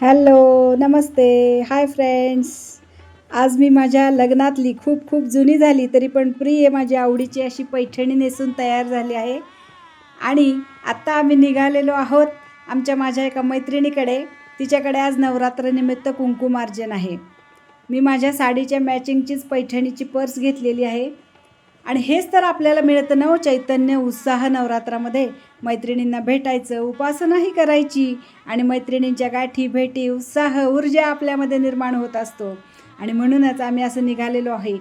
Hello, नमस्ते, hi friends. आज मी माझ्या लग्नातली खूप खूप जुनी झाली तरी पण प्रिय माझी आवडीची अशी पैठणी नेसून तयार झाली आहे. आणि आत्ता आम्ही निघालेलो आहोत माझ्या एका मैत्रिणीकडे. तिच्याकडे आज नवरात्रनिमित्त कुंकुमार्जन आहे. मी माझ्या साडीच्या मॅचिंगचीच पैठणीची पर्स घेतलेली आहे. आणि हेच तर आपल्याला मिळतं ना, चैतन्य, उत्साह. नवरात्रामध्ये मैत्रिणींना भेटायचं, उपासनाही करायची आणि मैत्रिणींच्या गाठी भेटी, उत्साह, ऊर्जा आपल्यामध्ये निर्माण होत असतो. आणि म्हणूनच आम्ही असं निघालेलो आहे.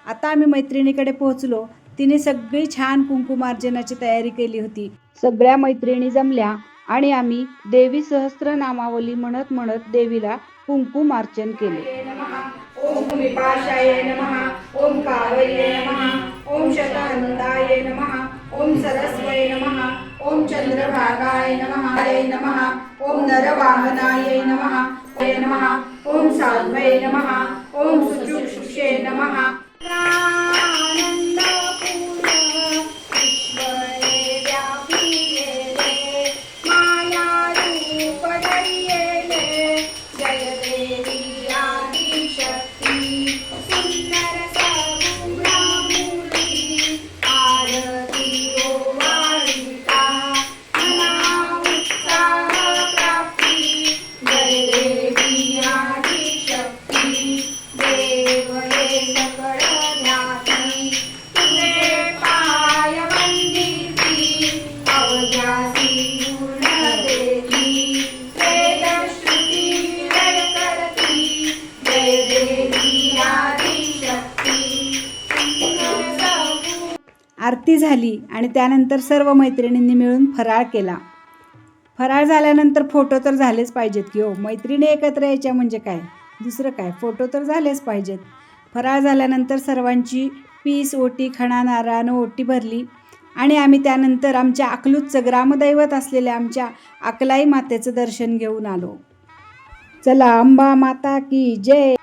आता आम्ही मैत्रिणीकडे पोहोचलो. तिने सगळी छान कुंकुमार्जनाची तयारी केली होती. सगळ्या मैत्रिणी जमल्या आणि आम्ही देवी सहस्त्रनामावली म्हणत म्हणत देवीला कुंकुमार्चन केले. ओम भूमिपाशाय नमः, ओम कावये नमः, ओम शतहन्ताय नमः, ओम सरस्वये नमः, ओम चंद्रभागाय नमः, ओम नरवाहनाय नमः, ओम साध्वये नमः, ओम सुचुक्षुषे नमः. आरती झाली आणि त्यानंतर सर्व मैत्रिणींनी मिळून फराळ केला. फराळ झाल्यानंतर फोटो तर झालेच पाहिजेत की हो. मैत्रिणी एकत्र यायच्या म्हणजे काय, दुसरं काय, फोटो तर झालेच पाहिजेत. फराळ झाल्यानंतर सर्वांची पीस, ओटी, खणा, नारळानं ओटी भरली आणि आम्ही त्यानंतर आमच्या अकलूजचं ग्रामदैवत असलेल्या आमच्या अकलाई मातेचं दर्शन घेऊन आलो. चला, अंबा माता की जय.